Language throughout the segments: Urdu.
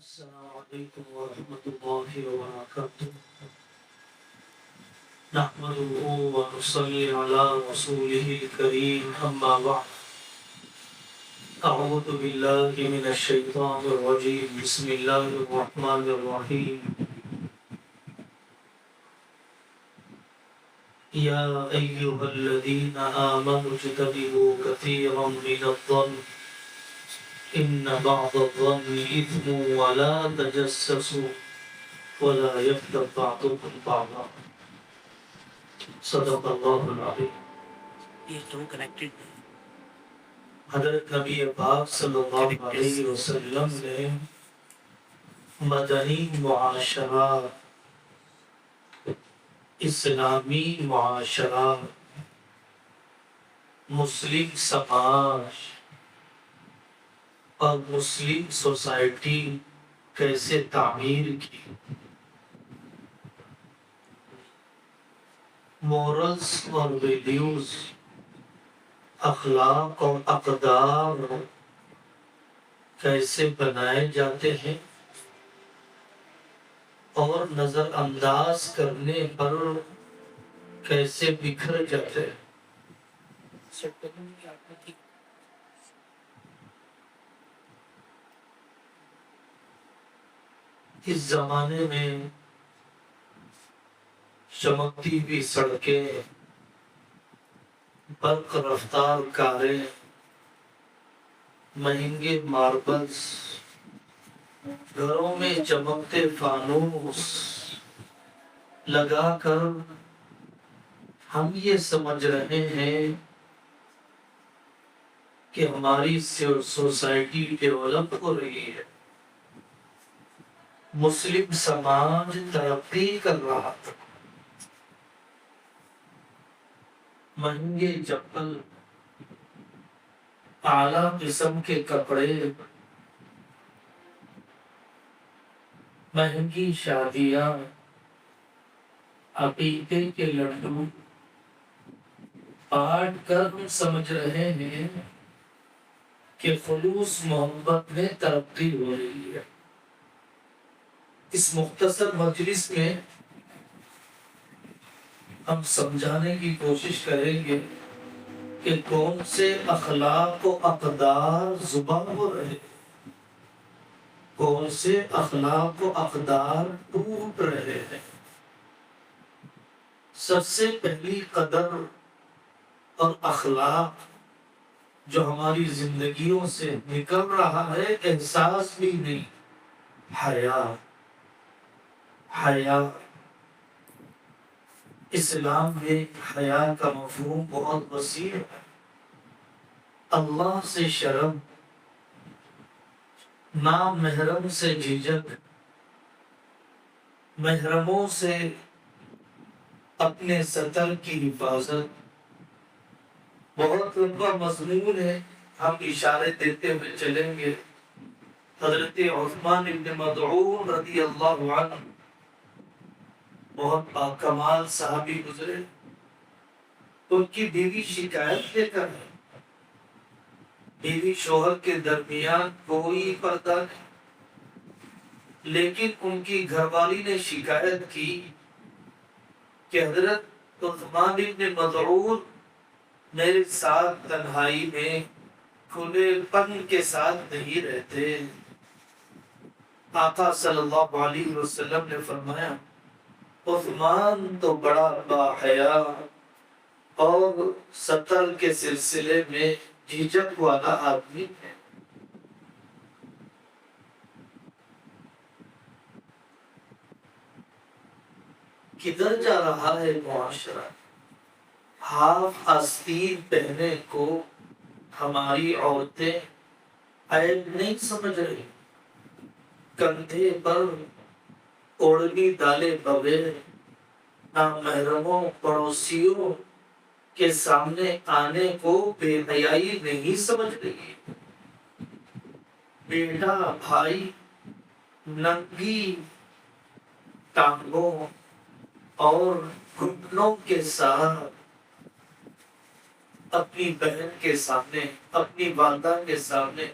السلام علیکم ورحمۃ اللہ وبرکاتہ نحمده ونصلي على رسوله الكريم اما بعد اعوذ باللہ من الشیطان الرجیم بسم اللہ الرحمن الرحیم یا ایہا الذین آمنوا اجتنبوا کثیرا من الظن ان بعض الظن اثم ولا تجسسوا ولا يغتب بعضكم بعضا صدق اللہ العظیم۔ یہ تو کنیکٹڈ حضرت نبی پاک صلی اللہ علیہ وسلم نے مدنی معاشرہ، اسلامی معاشرہ، مسلم سماج اور مسلم سوسائٹی کیسے تعمیر کی، مورلز اور ویلیوز، اخلاق اور اقدار کیسے بنائے جاتے ہیں اور نظر انداز کرنے پر کیسے بکھر جاتے ہیں۔ اس زمانے میں چمکتی ہوئی سڑکیں، برق رفتار کاریں، مہنگے ماربلز، گھروں میں چمکتے فانوس لگا کر ہم یہ سمجھ رہے ہیں کہ ہماری سوسائٹی ڈیولپ ہو رہی ہے، مسلم سماج ترقی کر رہا ہے۔ مہنگے چپل، اعلیٰ قسم کے کپڑے، مہنگی شادیاں، عقیقے کے لڈو بانٹ کر ہم سمجھ رہے ہیں کہ خلوص محبت میں ترقی ہو رہی ہے۔ اس مختصر مجلس میں ہم سمجھانے کی کوشش کریں گے کہ کون سے اخلاق و اقدار زباں ہو رہے ہیں، کون سے اخلاق و اقدار ٹوٹ رہے ہیں۔ سب سے پہلی قدر اور اخلاق جو ہماری زندگیوں سے نکل رہا ہے، احساس بھی نہیں، حیا۔ حیا، اسلام میں حیا کا مفہوم بہت وسیع ہے۔ اللہ سے شرم، نامحرم سے جھجک، محرموں سے اپنے سطر کی حفاظت، بہت لمبا مضمون ہے، ہم اشارے دیتے ہوئے چلیں گے۔ حضرت عثمان بن مظعون رضی اللہ عنہ بہت باکمال صحابی گزرے، ان کی بیوی شکایت لے کر ہے، بیوی شوہر کے درمیان کوئی پردہ نہیں، لیکن ان کی گھر والی نے شکایت کی کہ حضرت عثمان بن مظعون میرے ساتھ تنہائی میں کھلے پن کے ساتھ نہیں رہتے۔ آقا صلی اللہ علیہ وسلم نے فرمایا عثمان تو بڑا باحیا اور سطر کے سلسلے میں جھجک والا آدمی ہے۔ کدھر جا رہا ہے معاشرہ؟ ہاف آستین پہنے کو ہماری عورتیں عیب نہیں سمجھ رہی، کندھے پر اوڑھنی ڈالے بغیر نامحرموں پڑوسیوں کے سامنے آنے کو بے حیائی نہیں سمجھ رہی۔ بیٹا بھائی ننگی ٹانگوں اور گھٹنوں کے ساتھ اپنی بہن کے سامنے، اپنی والدہ کے سامنے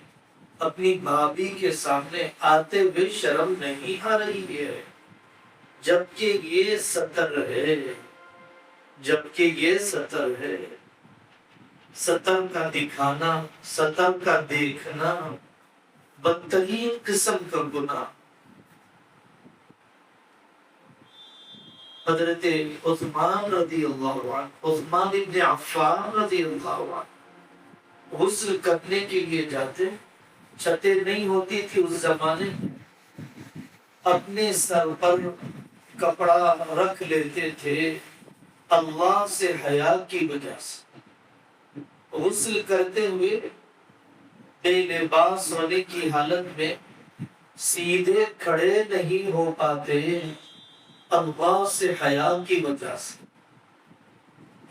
اپنی بھابھی کے سامنے آتے ہوئے شرم نہیں آ رہی ہے، جبکہ یہ سطر ہے، جبکہ یہ سطر ہے۔ سطر کا دکھانا، سطر کا دیکھنا بدترین قسم کا گناہ۔ حضرت عثمان رضی اللہ عنہ، عثمان ابن عفان رضی اللہ عنہ غسل کرنے کے لیے جاتے، چھتیں نہیں ہوتی تھی اس زمانے میں، اپنے سر پر کپڑا رکھ لیتے تھے اللہ سے حیا کی وجہ سے۔ غسل کرتے ہوئے بے لباس ہونے کی حالت میں سیدھے کھڑے نہیں ہو پاتے اللہ سے حیا کی وجہ سے۔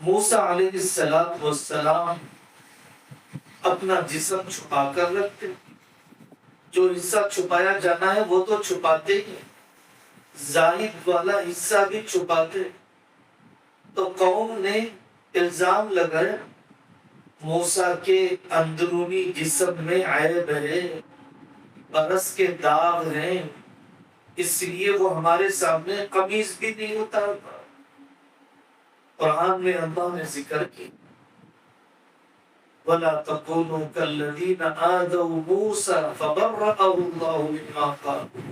موسیٰ علیہ السلام اپنا جسم چھپا کر رکھتے، جو حصہ چھپایا جانا ہے وہ تو چھپاتے ہی، زائد والا حصہ بھی چھپاتے۔ تو قوم نے الزام لگایا موسیٰ کے اندرونی جسم میں عیب ہے، برس کے داغ ہیں، اس لیے وہ ہمارے سامنے قمیض بھی نہیں اتارتا۔ قرآن میں اللہ نے ذکر کی وَلَا تَكُونُوا كَالَّذِينَ آذَوْا مُوسَىٰ فَبَرَّأَهُ اللَّهُ مِمَّا قَالُوا۔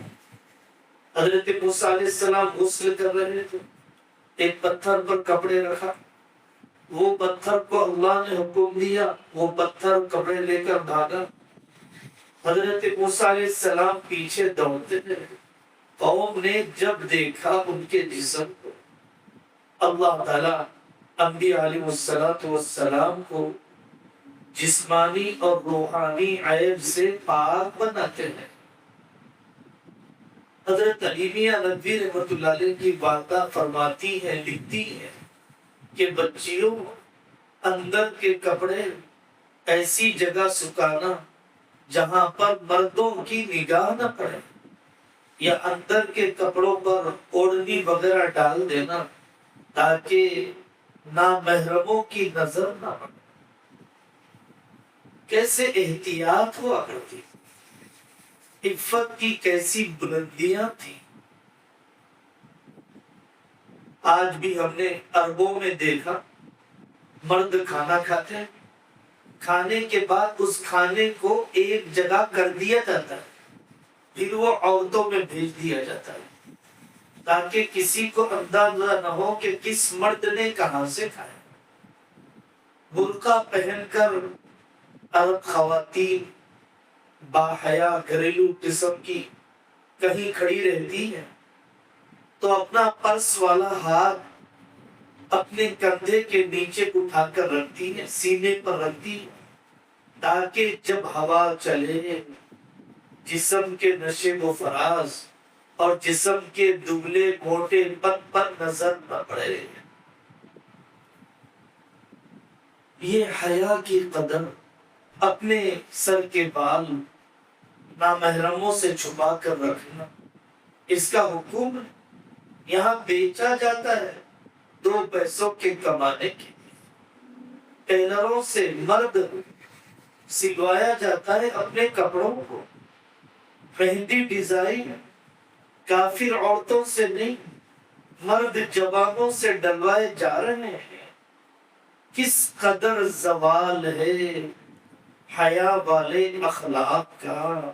حضرت موسیٰ علیہ السلام غسل کر رہے تھے، ایک پتھر پر کپڑے رکھا، وہ پتھر کو اللہ نے حکم دیا، وہ پتھر کپڑے لے کر بھاگا۔ حضرت موسیٰ علیہ السلام پیچھے دوڑتے تھے، قوم نے جب دیکھا ان کے جسم کو، اللہ تعالیٰ انبیاء علیہ السلام کو جسمانی اور روحانی عیب سے پاک بناتے ہیں۔ حضرت علیمیہ ندوی رحمۃ اللہ علیہ کی والدہ فرماتی ہے، لکھتی ہے کہ بچیوں، اندر کے کپڑے ایسی جگہ سکھانا جہاں پر مردوں کی نگاہ نہ پڑے، یا اندر کے کپڑوں پر اوڑھنی وغیرہ ڈال دینا تاکہ نامحرموں کی نظر نہ پڑے۔ کیسے احتیاط ہوا کرتی، عفت کی کیسی بلندیاں تھیں۔ آج بھی ہم نے عربوں میں دیکھا مرد کھانا کھاتے ہیں، کھانے کے بعد اس کھانے کو ایک جگہ کر دیا جاتا ہے، پھر وہ عورتوں میں بھیج دیا جاتا ہے تاکہ کسی کو اندازہ نہ ہو کہ کس مرد نے کہاں سے کھایا۔ برقع پہن کر عرب خواتین باحیا گھریلو قسم کی کہیں کھڑی رہتی ہیں تو اپنا پرس والا ہاتھ اپنے کندھے کے نیچے اٹھا کر رکھتی ہے، سینے پر رکھتی ہے تاکہ جب ہوا چلے جسم کے نشیب و فراز اور جسم کے دبلے موٹے پن پر نظر نہ پڑے۔ یہ حیا کی قدر، اپنے سر کے بال نامحرموں سے چھپا کر رکھنا، اس کا حکم یہاں بیچا جاتا ہے 2 پیسوں کے کمانے کے لیے۔ ٹیلروں سے مرد سلوایا جاتا ہے اپنے کپڑوں کو، مہندی ڈیزائن کافر عورتوں سے نہیں، مرد جوانوں سے ڈلوائے جا رہے ہیں۔ کس قدر زوال ہے حیا والے اخلاق کا،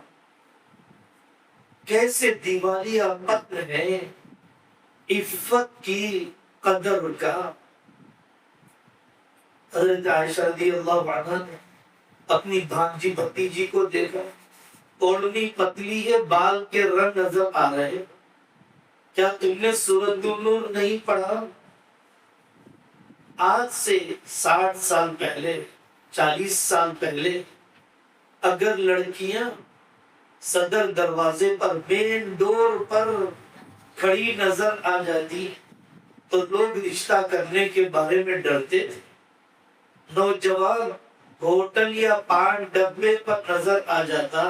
کیسے دیوالیہ پن ہے عفت کی قدر کا۔ حضرت عائشہ رضی اللہ عنہا نے اپنی بھانجی بھتیجی کو دیکھا، اوڑھنی پتلی ہے، بال کے رنگ نظر آ رہے، کیا تم نے سورۃ النور نہیں پڑھا؟ آج سے 60 سال پہلے، 40 سال پہلے اگر لڑکیاں صدر دروازے پر، مین ڈور پر کھڑی نظر آ جاتی تو لوگ رشتہ کرنے کے بارے میں ڈرتے تھے۔ نوجوان ہوٹل یا پان ڈبے پر نظر آ جاتا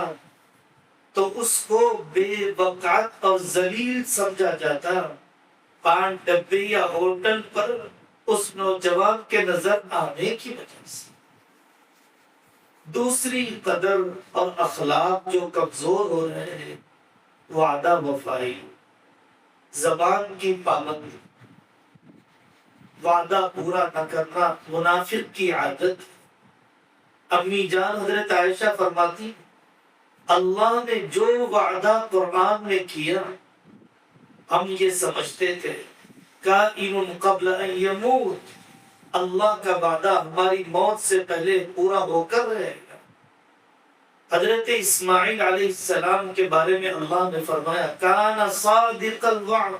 تو اس کو بے وقعت اور ذلیل سمجھا جاتا۔ پان ڈبے یا ہوٹل پر اس نوجوان کے نظر آنے کی وجہ سے دوسری قدر اور اخلاق جو کمزور ہو رہے ہیں، وعدہ وفائی، زبان کی پابندی، وعدہ پورا نہ کرنا منافق کی عادت۔ امی جان حضرت عائشہ فرماتی اللہ نے جو وعدہ قرآن میں کیا ہم یہ سمجھتے تھے کائن قبل ان یموت، اللہ کا وعدہ ہماری موت سے پہلے پورا ہو کر رہے گا۔ حضرت اسماعیل علیہ السلام کے بارے میں اللہ نے فرمایا کان صادق الوعد،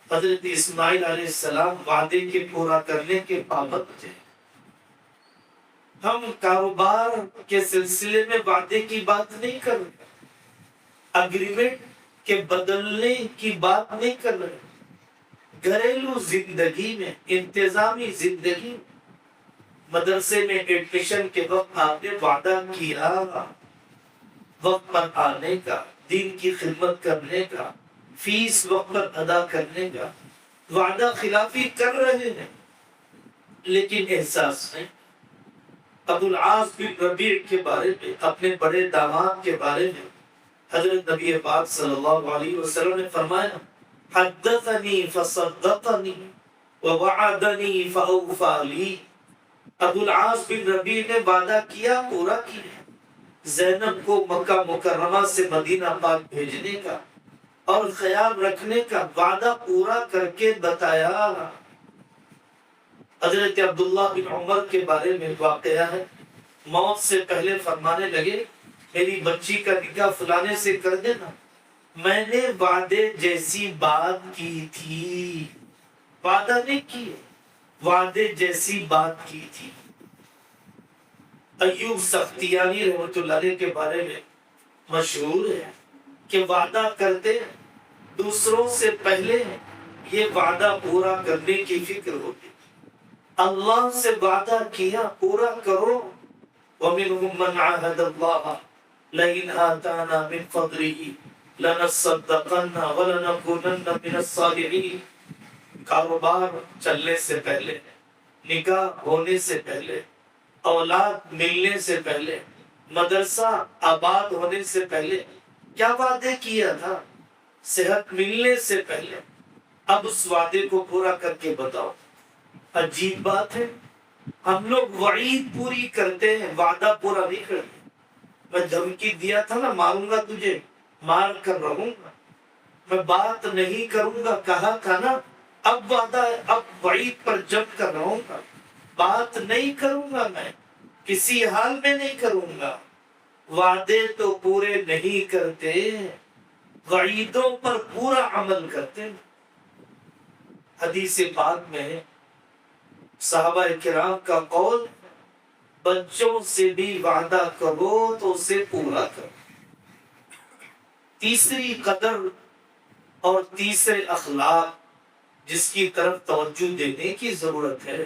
حضرت اسماعیل علیہ السلام وعدے کے پورا کرنے کے پابند تھے۔ ہم کاروبار کے سلسلے میں وعدے کی بات نہیں کر رہے، اگریمنٹ کے بدلنے کی بات نہیں کر رہے، گھریلو زندگی میں، انتظامی زندگی میں، مدرسے میں ایڈمیشن کے وقت آپ نے وعدہ کیا وقت پر آنے کا، دین کی خدمت کرنے کا، فیس وقت پر ادا کرنے کا، وعدہ خلافی کر رہے ہیں لیکن احساس نہیں۔ ابو العاص بن ربیع کے بارے میں، اپنے بڑے داماد کے بارے میں حضرت نبی پاک صلی اللہ علیہ وسلم نے فرمایا حدثنی فصدقنی ووعدنی فاوفى لی۔ ابو العاص بن ربیع نے وعدہ کیا، پورا کیا، زینب کو مکہ مکرمہ سے مدینہ پاک بھیجنے کا اور خیال رکھنے کا وعدہ پورا کر کے بتایا۔ حضرت عبداللہ بن عمر کے بارے میں واقعہ ہے، موت سے پہلے فرمانے لگے میری بچی کا نکاح فلانے سے کر دینا، میں نے وعدے جیسی بات کی تھی، وعدہ نہیں کیے، وعدے جیسی بات کی تھی۔ ایوب سختیانی رحمۃ اللہ علیہ کے بارے میں مشہور ہے کہ وعدہ کرتے دوسروں سے پہلے یہ وعدہ پورا کرنے کی فکر ہوتی، اللہ سے وعدہ کیا پورا کرو۔ وَمِنْهُمْ مَنْ عَاهَدَ اللَّهَ لَئِنْ آتَانَا مِنْ فَضْلِهِ لَنَصَّدَّقَنَّ وَلَنَكُونَنَّ مِنَ الصَّالِحِينَ۔ کاروبار چلنے سے پہلے، نکاح ہونے سے پہلے، اولاد ملنے سے پہلے، مدرسہ آباد ہونے سے پہلے کیا وعدے کیا تھا؟ صحت ملنے سے پہلے، اب اس وعدے کو پورا کر کے بتاؤ۔ عجیب بات ہے، ہم لوگ وعید پوری کرتے ہیں، وعدہ پورا نہیں کرتے۔ میں دھمکی دیا تھا نا ماروں گا تجھے، مار کر رہوں گا، میں بات نہیں کروں گا کہا تھا نا، اب وعدہ ہے، اب وعید پر جم کر رہوں گا، بات نہیں کروں گا، میں کسی حال میں نہیں کروں گا۔ وعدے تو پورے نہیں کرتے، وعیدوں پر پورا عمل کرتے۔ حدیث پاک میں صحابہ کرام کا قول بچوں سے بھی وعدہ کرو تو اسے پورا کرو۔ تیسری قدر اور تیسرے اخلاق جس کی طرف توجہ دینے کی ضرورت ہے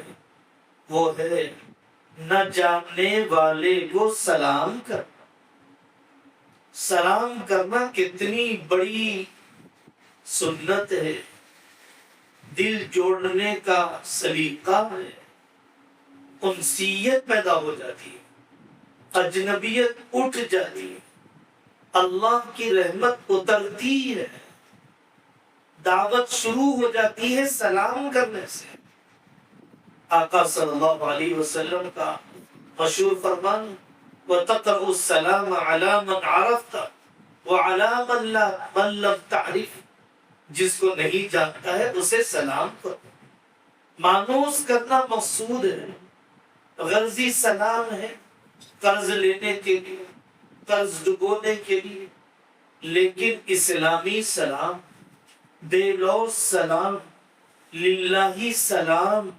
وہ ہے نہ جاننے والے کو سلام کرنا۔ سلام کرنا کتنی بڑی سنت ہے، دل جوڑنے کا سلیقہ ہے، انسیت پیدا ہو جاتی ہے، اجنبیت اٹھ جاتی ہے، اللہ کی رحمت اترتی ہے، دعوت شروع ہو جاتی ہے سلام کرنے سے۔ آقا صلی اللہ علیہ وسلم کا مشہور فرمان وَتَقْرَأُ السَّلَامَ عَلَى مَنْ عَرَفْتَ وَعَلَى مَنْ لَمْ تَعْرِفْ، جس کو نہیں جانتا ہے اسے سلام کرو۔ مانوس کرنا مقصود ہے، غرضی سلام ہے، قرض لینے کے لیے، قرض ڈبونے کے لیے، لیکن اسلامی سلام، بے لوث سلام، للہ سلام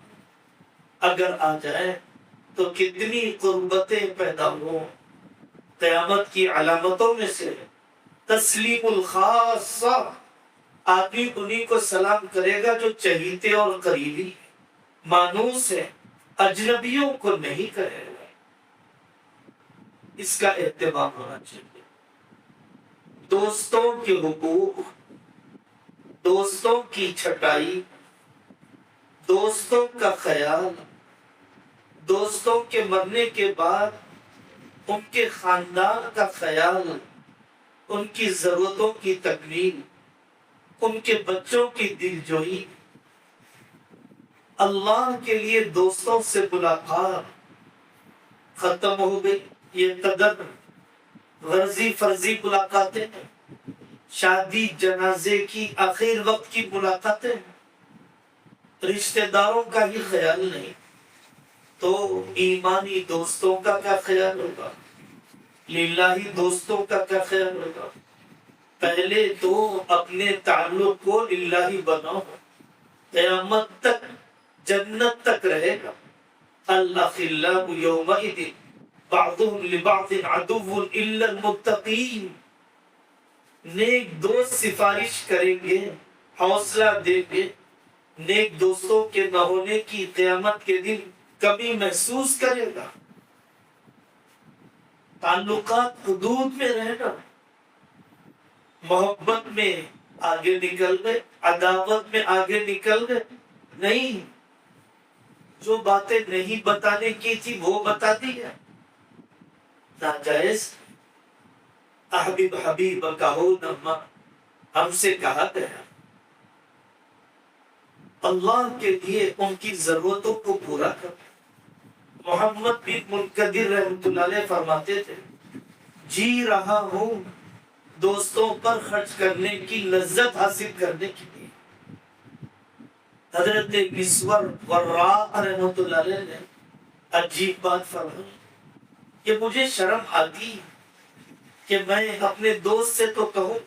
اگر آ جائے تو کتنی قربتیں پیدا ہوں۔ قیامت کی علامتوں میں سے تسلیم الخاصہ، آدمی انہیں کو سلام کرے گا جو چہیتے اور قریبی مانوس ہے، اجنبیوں کو نہیں کرے گا۔ اس کا اہتمام ہونا چاہیے۔ دوستوں کے حقوق، دوستوں کی چھٹائی، دوستوں کا خیال، دوستوں کے مرنے کے بعد ان کے خاندان کا خیال، ان کی ضرورتوں کی تکمیل، ان کے بچوں کی دلجوئی، اللہ کے لیے دوستوں سے ملاقات ختم ہو گئی۔ یہ قدر غرضی فرضی ملاقاتیں، شادی جنازے کی آخر وقت کی ملاقاتیں، رشتہ داروں کا ہی خیال نہیں تو ایمانی دوستوں کا کیا خیال ہوگا؟ للہی دوستوں کا کیا خیال ہوگا؟ پہلے تو اپنے تعلق کو للہی بناؤ، قیامت تک جنت تک رہے گا۔ الاخلاء یومئذ بعضهم لبعض عدو الا المتقین۔ نیک دوست سفارش کریں گے، حوصلہ دیں گے، نیک دوستوں کے نہ ہونے کی قیامت کے دن کمی محسوس کرے گا۔ تعلقات حدود میں رہنا، محبت میں آگے نکل گئے، عداوت میں آگے نکل گئے، نہیں، جو باتیں نہیں بتانے کی تھی وہ بتا دی ہے، ناجائز۔ احبب حبیب کہو نما، ہم سے کہا گیا اللہ کے لیے ان کی ضرورتوں کو پورا کر۔ محمد بن منقدر رحمۃ اللہ علیہ فرماتے تھے، جی رہا ہوں دوستوں پر خرچ کرنے کی لذت حاصل کرنے کے لیے۔ حضرت مسور وراء رحمۃ اللہ علیہ نے عجیب بات فرمائی کہ مجھے شرم آتی کہ میں اپنے دوست سے تو کہوں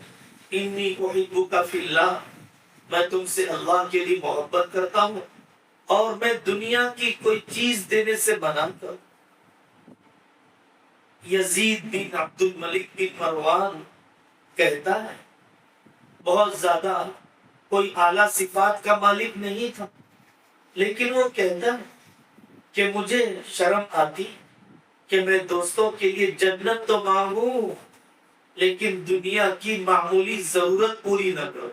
انی احبک فی اللہ، میں تم سے اللہ کے لیے محبت کرتا ہوں، اور میں دنیا کی کوئی چیز دینے سے منع کروں۔ یزید بن عبد الملک بن مروان کہتا ہے بہت زیادہ کوئی اعلیٰ صفات کا مالک نہیں تھا، لیکن وہ کہتا ہے کہ مجھے شرم آتی کہ میں دوستوں کے لیے جنت تو مانگوں لیکن دنیا کی معمولی ضرورت پوری نہ کروں۔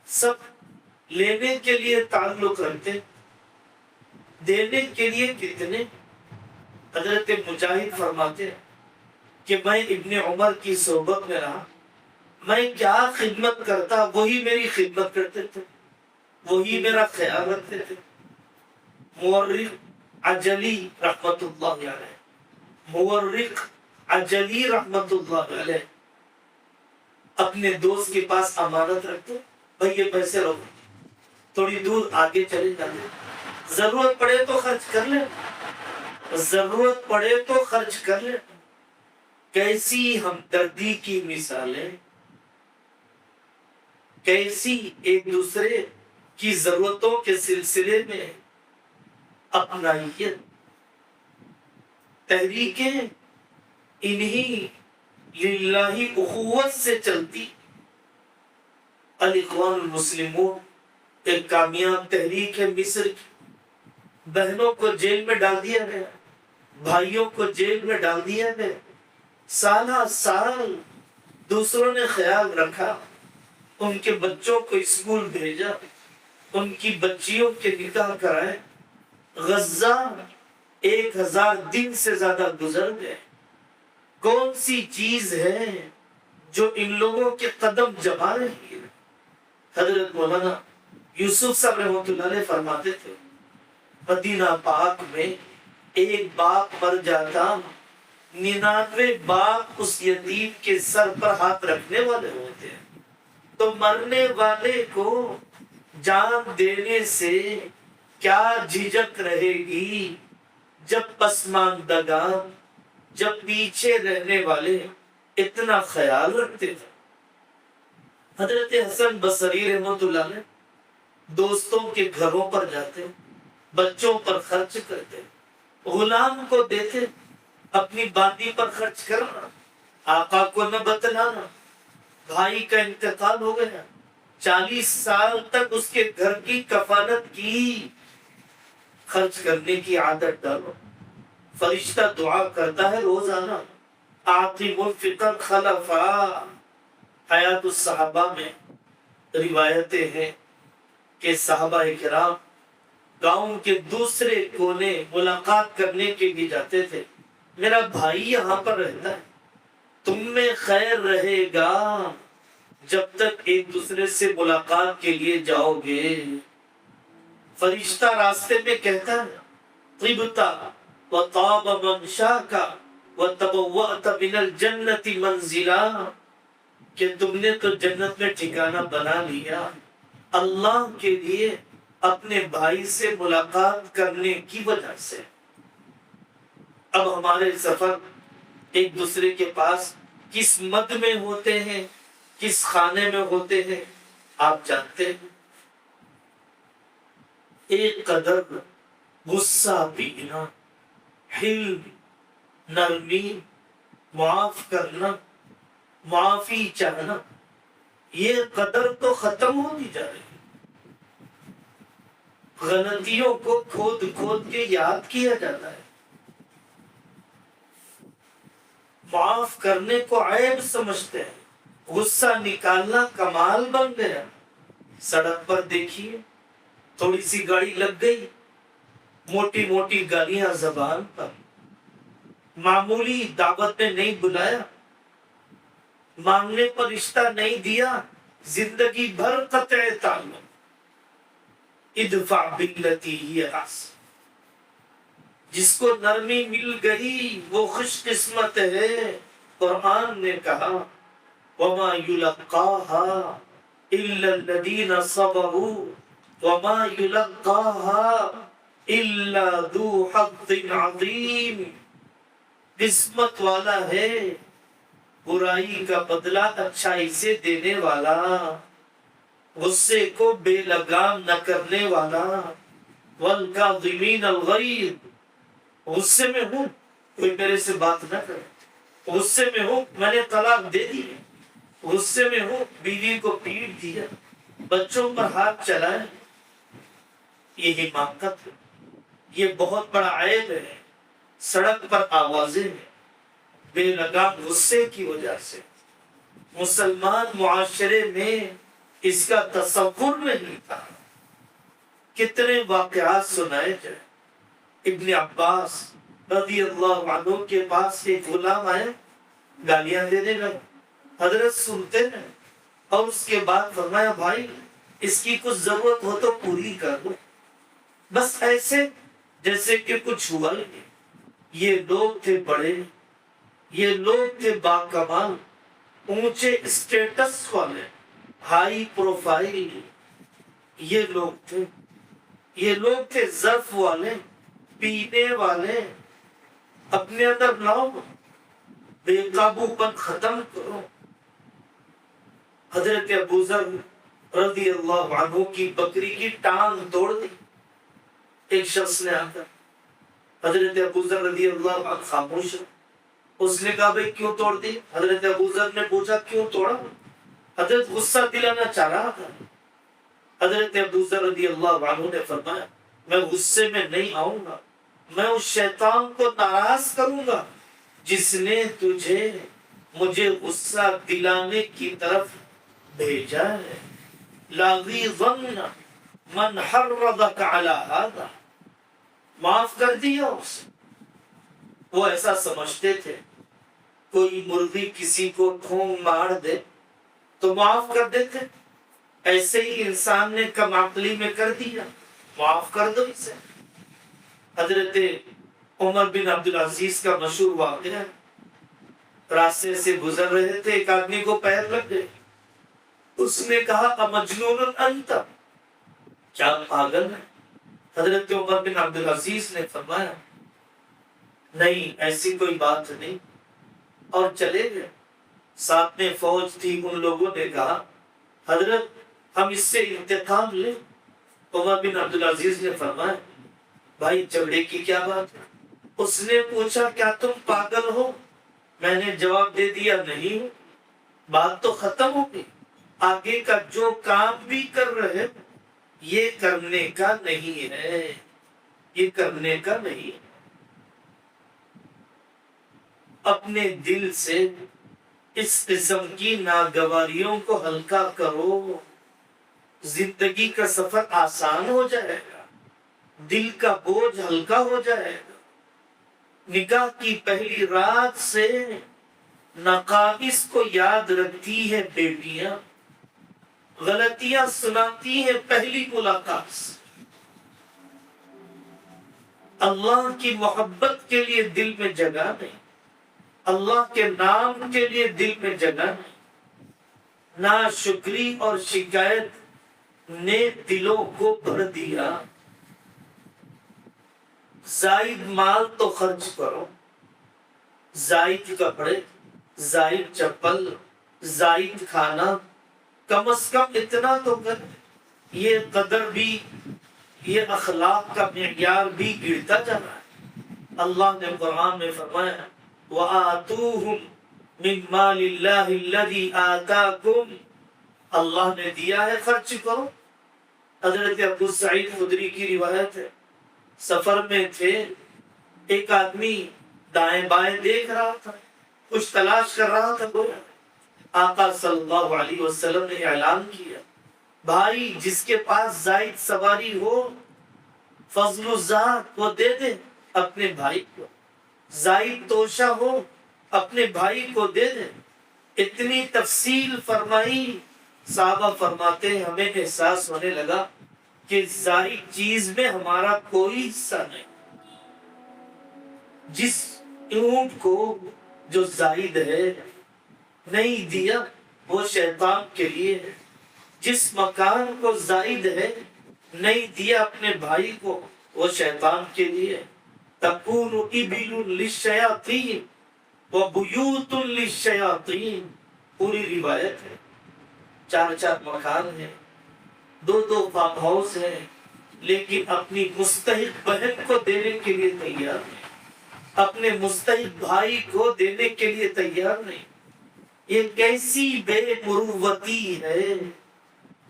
سب لینے کے لیے تعلق رکھتے، دینے کے لیے کتنے؟ حضرت مجاہد فرماتے ہیں کہ میں ابن عمر کی صحبت میں رہا، میں کیا خدمت کرتا وہی میری خدمت کرتے تھے، وہی میرا خیال رکھتے تھے۔ مورخ عجلی رحمت اللہ علیہ، مورخ عجلی رحمت اللہ علیہ اپنے دوست کے پاس امانت رکھتے، بھائی یہ پیسے رکھو، تھوڑی دور آگے چلے جاتے، ضرورت پڑے تو خرچ کر لیں، ضرورت پڑے تو خرچ کر لیں۔ کیسی ہمدردی کی مثالیں، کیسی ایک دوسرے کی ضرورتوں کے سلسلے میں اپنائیت۔ تحریکیں انہی للہ اخوت سے چلتی۔ الاخوان المسلمون ایک کامیاب تحریک ہے مصر کی، بہنوں کو جیل میں ڈال دیا گیا، بھائیوں کو جیل میں ڈال دیا گیا، سالہ سال دوسروں نے خیال رکھا، ان کے بچوں کو اسکول بھیجا، ان کی بچیوں کے نکاح کرائے۔ غزہ 1000 دن سے زیادہ گزر گئے، کون سی چیز ہے جو ان لوگوں کے قدم جما رہی ہے؟ حضرت مولانا یوسف صاحب رحمۃ اللہ علیہ فرماتے تھے مدینہ پاک میں ایک باپ مر جاتا 99 باپ اس یتیم کے سر پر ہاتھ رکھنے والے ہوتے ہیں، تو مرنے والے کو جان دینے سے کیا جھجک رہے گی جب پسماندگان، جب پیچھے رہنے والے اتنا خیال رکھتے تھے۔ حضرت حسن بصری رحمۃ اللہ علیہ دوستوں کے گھروں پر جاتے، بچوں پر خرچ کرتے، غلام کو دیتے، اپنی باندی پر خرچ کرنا، آقا کو نہ بتلانا۔ بھائی کا انتقال ہو گیا، 40 سال تک اس کے گھر کی کفالت کی، خرچ کرنے کی عادت ڈالو۔ فرشتہ دعا کرتا ہے روزانہ، عاقب الفقر خلفا۔ حیات الصحابہ میں روایتیں ہیں کہ صحابہ کرام گاؤں کے دوسرے کونے ملاقات کرنے کے لیے جاتے تھے. میرا بھائی یہاں پر رہتا ہے, تم میں خیر رہے گا جب تک ایک دوسرے سے ملاقات کے لیے جاؤ گے. فرشتہ راستے میں کہتا ہے طبتا وطاب منشاک وتبوأت من الجنت منزلا, کہ تم نے تو جنت میں ٹھکانہ بنا لیا اللہ کے لیے اپنے بھائی سے ملاقات کرنے کی وجہ سے. اب ہمارے سفر ایک دوسرے کے پاس کس مد میں ہوتے ہیں, کس خانے میں ہوتے ہیں آپ جانتے ہیں. ایک قدر غصہ پینا, حلم, نرمی, معاف کرنا, معافی چاہنا, یہ قدر تو ختم ہوتی جا رہی ہے. غلطیوں کو کھود کھود کے یاد کیا جاتا ہے. معاف کرنے کو عیب سمجھتے ہیں, غصہ نکالنا کمال بن گیا. سڑک پر دیکھیے تھوڑی سی گاڑی لگ گئی, موٹی موٹی گالیاں زبان پر, معمولی دعوت میں نہیں بلایا, مانگنے پر رشتہ نہیں دیا, زندگی بھر قطع تعلق. ادفع بالتی ہی احسن, جس کو نرمی مل گئی وہ خوش قسمت ہے. قرآن نے کہا وما يلقاها الا الذين صبروا وما يلقاها الا ذو حظ عظیم. قسمت والا ہے, برائی کا بدلہ اچھائی سے دینے والا, غصے کو بے لگام نہ کرنے والا. والکاظمین الغیظ, غصے میں ہوں کوئی میرے سے بات نہ کرے, غصے میں ہوں میں نے طلاق دے دی, غصے میں ہوں بیوی کو پیٹ دیا, بچوں پر ہاتھ چلائے, یہ حماقت ہے, یہ بہت بڑا عیب ہے. سڑک پر آوازیں ہیں بے لگام غصے کی وجہ سے. مسلمان معاشرے میں اس کا تصور نہیں تھا. کتنے واقعات سنائے جائے. ابن عباس رضی اللہ عنہ کے پاس ایک غلام آیا, گالیاں دینے لگا, حضرت سنتے ہیں اور اس کے بعد فرمایا بھائی اس کی کچھ ضرورت ہو تو پوری کر دو, بس ایسے جیسے کہ کچھ ہوا ہی نہیں. یہ لوگ تھے بڑے, یہ لوگ تھے باکمال, اونچے اسٹیٹس والے, ہائی پروفائل. یہ لوگ تھے, یہ لوگ تھے ظرف والے, پینے والے. اپنے اندر لاؤ, بے قابو پن ختم کرو. حضرت ابو ذر رضی اللہ عنہ کی بکری کی ٹانگ توڑ دی. ایک شخص نے آ کر, حضرت ابو ذر رضی اللہ عنہ خاموش, اس نے کہا بھئی کیوں توڑ دی؟ حضرت ابو ذر نے پوچھا کیوں توڑا؟ حضرت غصہ دلانا چاہ رہا تھا. حضرت ابو ذر رضی اللہ عنہ نے فرمایا میں غصے میں نہیں آؤں گا, میں اس شیطان کو ناراض کروں گا جس نے تجھے مجھے غصہ دلانے کی طرف بھیجا ہے. لاغیظن من حرضک علی ھذا, معاف کر دیا اسے. وہ ایسا سمجھتے تھے کوئی مرغی کسی کو ٹھونگ مار دے تو معاف کر دیتے, ایسے ہی انسان نے کم عقلی میں کر دیا, معاف کر دو اسے. حضرت عمر بن عبدالعزیز کا مشہور واقعہ ہے, راستے سے گزر رہے تھے, ایک آدمی کو پیر لگ گئے. اس نے کہا امجنون انت, کیا پاگل ہے؟ حضرت عمر بن عبدالعزیز نے فرمایا نہیں ایسی کوئی بات نہیں, اور چلے گئے. ساتھ میں فوج تھی, ان لوگوں نے کہا حضرت ہم اس سے انتقام لیں. عمر بن عبدالعزیز نے فرمایا بھائی جھگڑے کی کیا بات ہے؟ اس نے پوچھا کیا تم پاگل ہو؟ میں نے جواب دے دیا نہیں ہوں. بات تو ختم ہو گئی. آگے کا جو کام بھی کر رہے یہ کرنے کا نہیں ہے, یہ کرنے کا نہیں. اپنے دل سے اس قسم کی ناگواریوں کو ہلکا کرو, زندگی کا سفر آسان ہو جائے گا. دل کا بوجھ ہلکا ہو جائے گا۔ نکاح کی پہلی رات سے نقائص کو یاد رکھتی ہے بیٹیاں، غلطیاں سناتی ہیں پہلی ملاقات سے۔ اللہ کی محبت کے لیے دل میں جگہ نہیں، اللہ کے نام کے لیے دل میں جگہ نہیں۔ ناشکری اور شکایت نے دلوں کو بھر دیا۔ زائد مال تو خرچ کرو، زائد کپڑے، زائد چپل، زائد کھانا، کم از کم اتنا تو کر۔ یہ قدر بھی، یہ اخلاق کا معیار بھی گرتا جا رہا ہے۔ اللہ نے قرآن میں فرمایا وَآتُوهُمْ مِن مَالِ اللَّهِ الَّذِي آتَاكُمْ، اللہ نے دیا ہے خرچ کرو۔ حضرت ابو سعید خدری کی روایت ہے، سفر میں تھے، ایک آدمی دائیں بائیں دیکھ رہا تھا، کچھ تلاش کر رہا تھا۔ آقا صلی اللہ علیہ وسلم نے اعلان کیا، بھائی جس کے پاس زائد سواری ہو، فضل الزاد وہ دے دے اپنے بھائی کو، زائد توشہ ہو اپنے بھائی کو دے دے۔ اتنی تفصیل فرمائی، صحابہ فرماتے ہیں ہمیں احساس ہونے لگا کہ زائد چیز میں ہمارا کوئی حصہ نہیں۔ جس اونٹ کو جو زائد ہے نہیں دیا وہ شیطان کے لیے ہے، جس مکان کو زائد ہے نہیں دیا اپنے بھائی کو وہ شیطان کے لیے۔ تکون ابل للشیاطین وبیوت للشیاطین، پوری روایت ہے۔ چار چار مکان ہیں، دو دو فارم ہاؤس ہیں، لیکن اپنی مستحق بہن کو دینے کے لیے تیار نہیں، اپنے مستحق بھائی کو دینے کے لیے تیار نہیں۔ یہ کیسی بے مروتی ہے،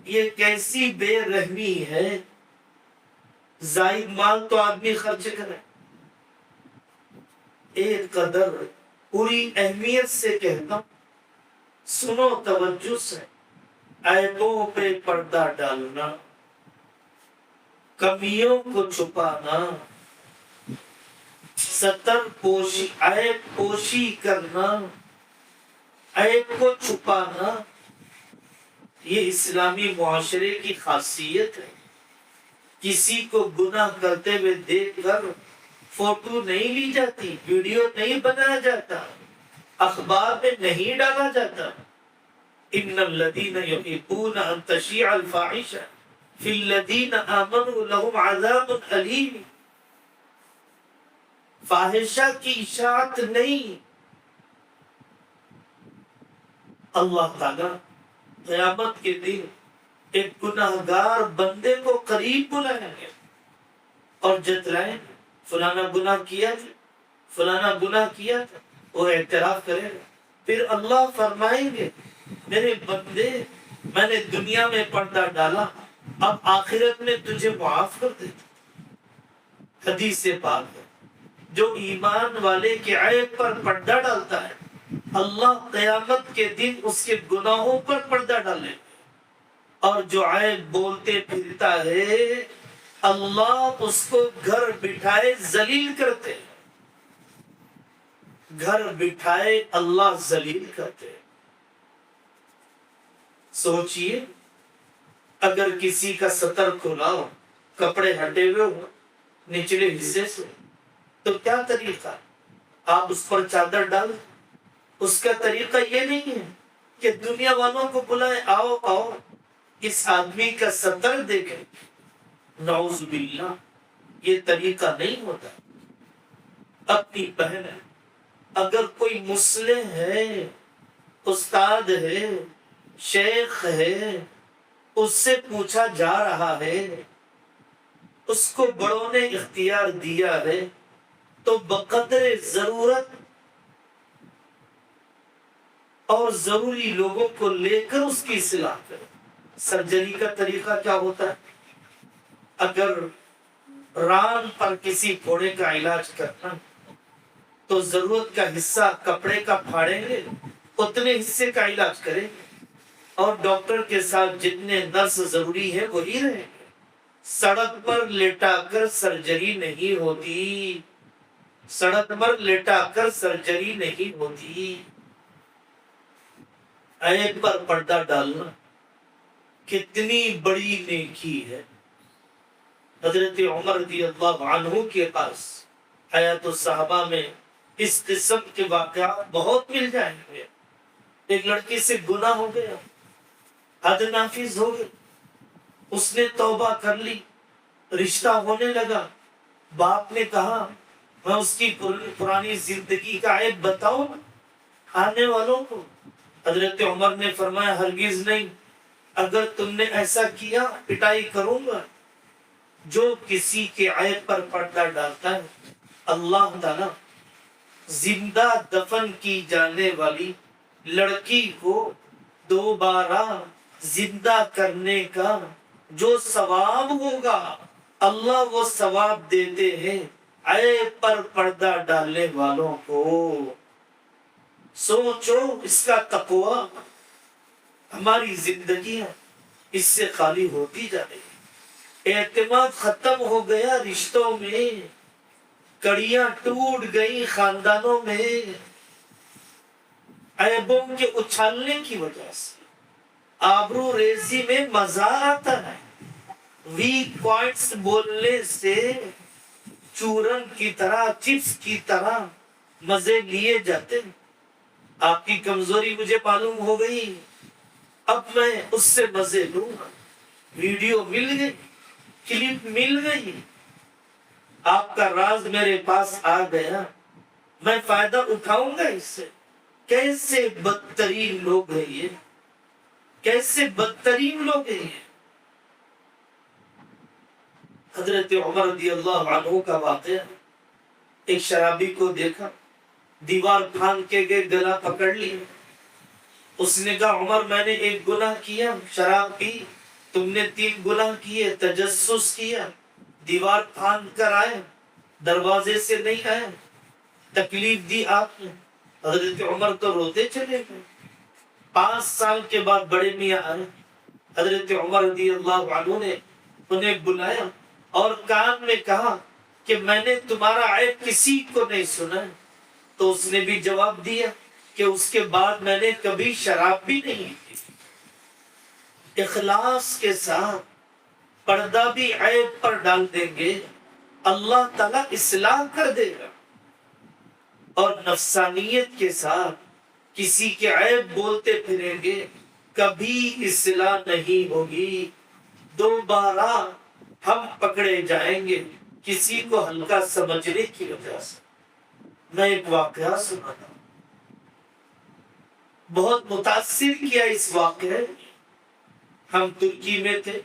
یہ کیسی بے رحمی ہے۔ زائد مال تو آدمی خرچ کرے۔ ایک قدر پوری اہمیت سے کہتا ہوں، سنو توجہ سے، عیبوں پہ پردہ ڈالنا، کمیوں کو چھپانا، ستر پوشی، عیب پوشی کرنا، عیب کو چھپانا، یہ اسلامی معاشرے کی خاصیت ہے۔ کسی کو گناہ کرتے ہوئے دیکھ کر فوٹو نہیں لی جاتی، ویڈیو نہیں بنایا جاتا، اخبار میں نہیں ڈالا جاتا۔ ان الذین یحبون ان تشیع الفاحشہ فی الذین آمنوا لهم عذاب الیم، فاحشہ کی اشاعت نہیں۔ اللہ تعالیٰ قیامت کے دن ایک گناہگار بندے کو قریب بلائیں گے اور جتلائیں گے، فلانا گناہ کیا تھا، فلانا گناہ کیا تھا، وہ اعتراف کرے گا۔ پھر اللہ فرمائیں گے میرے بندے، میں نے دنیا میں پردہ ڈالا، اب آخرت میں تجھے معاف کر دیتا۔ حدیث پاک ہے، جو ایمان والے کے عیب پر پردہ ڈالتا ہے اللہ قیامت کے دن اس کے گناہوں پر پردہ ڈالے، اور جو عیب بولتے پھرتا ہے اللہ اس کو گھر بٹھائے ذلیل کرتے، گھر بٹھائے اللہ ذلیل کرتے۔ سوچئے اگر کسی کا سطر کھلا ہو، کپڑے ہٹے ہوئے ہو نچلے حصے سے، تو کیا طریقہ؟ آپ اس پر چادر ڈال۔ اس کا طریقہ یہ نہیں ہے کہ دنیا والوں کو بلائے، آؤ آؤ اس آدمی کا سطر دیکھیں۔ نعوذ باللہ، یہ طریقہ نہیں ہوتا۔ اپنی بہن ہے، اگر کوئی مسلم ہے، استاد ہے، شیخ ہے، اس سے پوچھا جا رہا ہے، اس کو بڑوں نے اختیار دیا ہے، تو بقدر ضرورت اور ضروری لوگوں کو لے کر اس کی اصلاح کرے۔ سرجری کا طریقہ کیا ہوتا ہے؟ اگر ران پر کسی پھوڑے کا علاج کرنا تو ضرورت کا حصہ کپڑے کا پھاڑیں گے، اتنے حصے کا علاج کریں گے، اور ڈاکٹر کے ساتھ جتنے نرس ضروری ہے وہی رہیں گے۔ سڑک پر لٹا کر سرجری نہیں ہوتی، سڑک پر لٹا کر سرجری نہیں ہوتی۔ عیب پر پردہ ڈالنا کتنی بڑی نیکی ہے۔ حضرت عمر رضی اللہ عنہ کے پاس حیات الصحابہ میں اس قسم کے واقعات بہت مل جائیں گے۔ ایک لڑکی سے گناہ ہو گیا، حد نافذ ہو گئی، اس نے توبہ کر لی، رشتہ ہونے لگا۔ باپ نے کہا میں اس کی پرانی زندگی کا عیب بتاؤں آنے والوں کو؟ حضرت عمر نے فرمایا ہرگز نہیں، اگر تم نے ایسا کیا پٹائی کروں گا۔ جو کسی کے عیب پر پردہ ڈالتا ہے اللہ تعالی زندہ دفن کی جانے والی لڑکی کو دوبارہ زندہ کرنے کا جو ثواب ہوگا اللہ وہ ثواب دیتے ہیں عیب پر پردہ ڈالنے والوں کو۔ سوچو اس کا تقوی، ہماری زندگیاں اس سے خالی ہوتی جا رہی، اعتماد ختم ہو گیا رشتوں میں، کڑیاں ٹوٹ گئی خاندانوں میں، عیبوں کے اچھالنے کی وجہ سے۔ آبرو ریزی میں مزہ آتا ہے، ویک پوائنٹس بولنے سے چورن کی طرح، چپس کی طرح مزے لیے جاتے ہیں۔ آپ کی کمزوری مجھے معلوم ہو گئی، اب میں اس سے مزے لوں گا۔ ویڈیو مل گئی، کلپ مل گئی، آپ کا راز میرے پاس آ گیا، میں فائدہ اٹھاؤں گا اس سے۔ کیسے بدترین لوگ ہیں یہ، کیسے بدترین لوگ ہیں یہ۔ حضرت عمر رضی اللہ عنہ کا واقعہ، ایک شرابی کو دیکھا، دیوار پھاند کے گئے، گلا پکڑ لیا۔ اس نے کہا عمر میں نے ایک گناہ کیا، شراب پی، تم نے 3 گناہ کیے، تجسس کیا، دیوار پھاند کر آئے، دروازے سے نہیں آئے، تکلیف دی آپ نے۔ حضرت عمر تو روتے چلے گئے۔ 5 سال کے بعد بڑے میاں آئے، حضرت عمر رضی اللہ عنہ نے انہیں بلایا اور کان میں کہا کہ میں نے تمہارا عیب کسی کو نہیں سنا۔ تو اس نے بھی جواب دیا کہ اس کے بعد میں نے کبھی شراب بھی نہیں پی۔ اخلاص کے ساتھ پردہ بھی عیب پر ڈال دیں گے اللہ تعالیٰ اصلاح کر دے گا، اور نفسانیت کے ساتھ کسی کے عیب بولتے پھریں گے کبھی اصلاح نہیں ہوگی، دوبارہ ہم پکڑے جائیں گے کسی کو ہلکا سمجھنے کی وجہ سے۔ میں ایک واقعہ سناتا ہوں، بہت متاثر کیا اس واقعے۔ ہم ترکی میں تھے،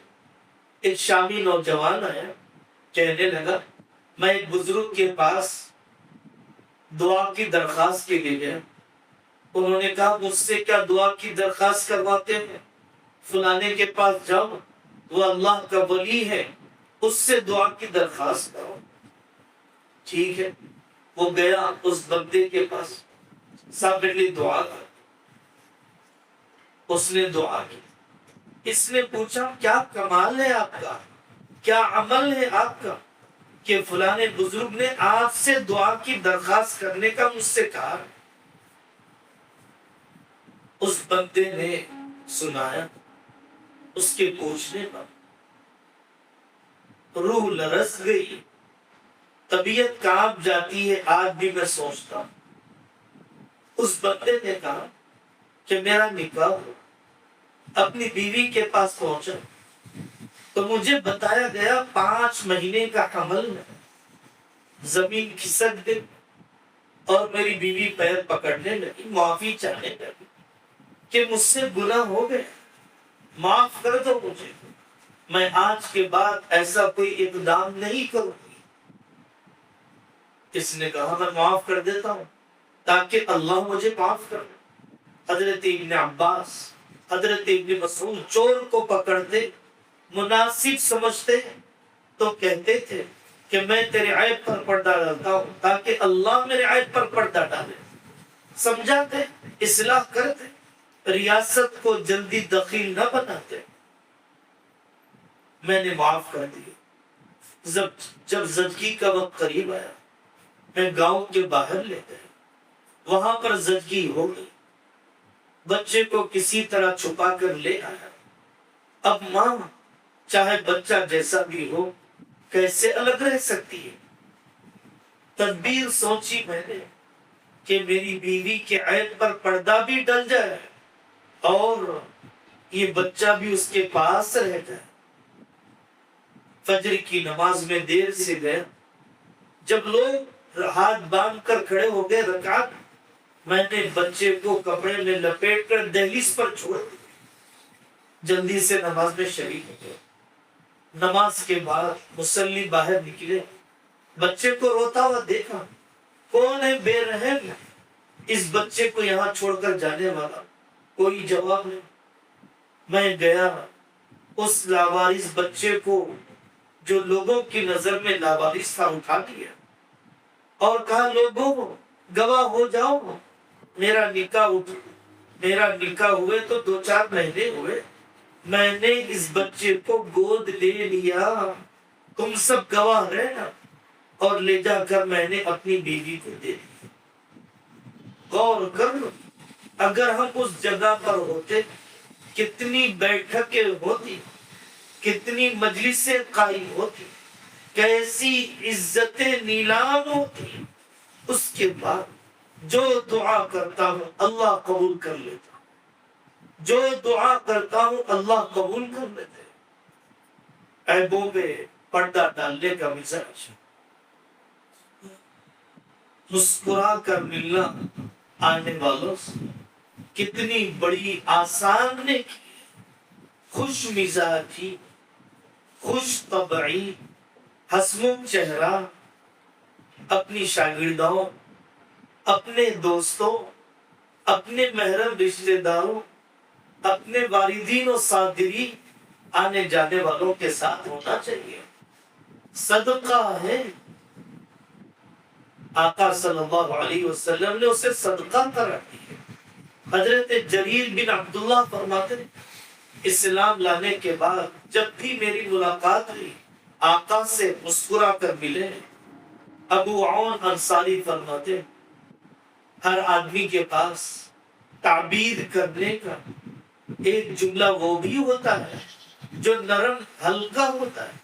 ایک شامی نوجوان آیا، کہنے لگا میں ایک بزرگ کے پاس دعا کی درخواست کے لیے گیا۔ انہوں نے کہا مجھ سے کیا دعا کی درخواست کرواتے ہیں؟ فلانے کے پاس جاؤ، وہ اللہ کا ولی ہے، اس سے دعا کی درخواست کرو۔ ٹھیک ہے، وہ گیا اس بندے کے پاس، صاحب میرے لیے دعا کر۔ اس نے دعا کی۔ اس نے پوچھا کیا کمال ہے آپ کا، کیا عمل ہے آپ کا کہ فلانے بزرگ نے آپ سے دعا کی درخواست کرنے کا مجھ سے کہا۔ اس بندے نے سنایا، اس کے پوچھنے پر روح لرز گئی، طبیعت کانپ جاتی ہے، آج بھی میں سوچتا ہوں۔ اس بندے نے کہا کہ میرا نکاح ہو، اپنی بیوی کے پاس پہنچا تو مجھے بتایا گیا 5 مہینے کا حمل ہے۔ زمین کھسک گئی اور میری بیوی پیر پکڑنے لگی، معافی چاہنے لگی کہ مجھ سے گناہ ہو گیا، معاف کر دو مجھے، میں آج کے بعد ایسا کوئی اقدام نہیں کروں گی۔ اس نے کہا میں معاف کر دیتا ہوں تاکہ اللہ مجھے معاف کر دے۔ حضرت ابن عباس، حضرت ابن مسعود چور کو پکڑتے، مناسب سمجھتے تو کہتے تھے کہ میں تیرے عیب پر پردہ ڈالتا ہوں تاکہ اللہ میرے عیب پر پردہ ڈالے۔ سمجھاتے، اصلاح کرتے، ریاست کو جلدی دخیل نہ بناتے۔ میں نے معاف کر دیا۔ جب زچگی کا وقت قریب آیا، میں گاؤں کے باہر لے گئے، وہاں پر زچگی ہو گئی، بچے کو کسی طرح چھپا کر لے آیا۔ اب ماں چاہے بچہ جیسا بھی ہو کیسے الگ رہ سکتی ہے؟ تدبیر سوچی میں نے کہ میری بیوی کے عیب پر پردہ بھی ڈل جائے اور یہ بچہ بھی اس کے پاس رہ جائے۔ فجر کی نماز میں دیر سے گیا، جب لوگ ہاتھ باندھ کر کھڑے ہو گئے رکعت، میں نے بچے کو کپڑے میں لپیٹ کر دہلیز پر چھوڑ دیا، جلدی سے نماز میں شریک ہو گیا۔ نماز کے بعد مصلی باہر نکلے، بچے کو روتا ہوا دیکھا، کون ہے بے رحم اس بچے کو یہاں چھوڑ کر جانے والا؟ کوئی جواب نہیں۔ میں گیا، اس لاوارث بچے کو جو لوگوں کی نظر میں لاوارث تھا اٹھا لیا اور کہا لوگوں گواہ ہو جاؤ، میرا نکاح ہوئے تو 2-4 مہینے ہوئے، میں نے اس بچے کو گود لے لیا، تم سب گواہ رہنا، اور لے جا کر میں نے اپنی بیوی کو دے دیا۔ غور کر لو، اگر ہم اس جگہ پر ہوتے کتنی بیٹھکیں ہوتی، کتنی مجلسیں قائم ہوتی، کیسی عزتیں نیلام ہوتی۔ اس کے بعد جو دعا کرتا ہوں اللہ قبول کر لیتا، جو دعا کرتا ہوں اللہ قبول کر لیتے۔ عیبوں پہ پردہ ڈالنے کا مزاج، مسکرا کر ملنا آنے والوں سے کتنی بڑی آسان نے کی، خوش مزاجی، خوش طبعی، ہسمکھ چہرہ، اپنی شاگردوں، اپنے دوستوں، اپنے محرم رشتہ داروں، اپنے والدین و صادرین، آنے جانے والوں کے ساتھ ہونا چاہیے۔ صدقہ ہے، آقا صلی اللہ علیہ وسلم نے اسے صدقہ قرار دیا۔ حضرت جریر بن عبداللہ فرماتے ہیں اسلام لانے کے بعد جب بھی میری ملاقات ہوئی آقا سے مسکرا کر ملے۔ ابو عون انصاری فرماتے ہر آدمی کے پاس تعبیر کرنے کا ایک جملہ وہ بھی ہوتا ہے جو نرم ہلکا ہوتا ہے،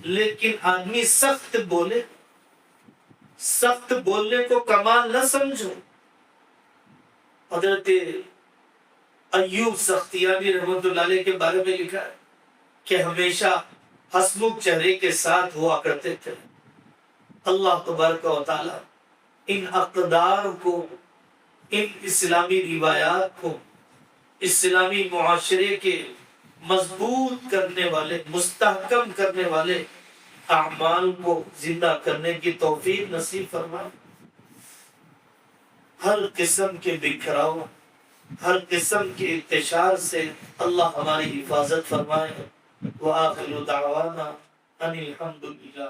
لیکن آدمی سخت بولے، سخت بولنے کو کمال نہ سمجھو۔ حضرت ایوب سختیانی رحمۃ اللہ علیہ کے بارے میں لکھا ہے کہ ہمیشہ ہسمکھ چہرے کے ساتھ ہوا کرتے تھے۔ اللہ تبارک و تعالی ان اقدار کو، ان اسلامی روایات کو، اسلامی معاشرے کے مضبوط کرنے والے، مستحکم کرنے والے اعمال کو زندہ کرنے کی توفیق نصیب فرمائے۔ ہر قسم کے بکھراؤ، ہر قسم کے انتشار سے اللہ ہماری حفاظت فرمائے۔ وآخر دعوانا ان الحمد للہ۔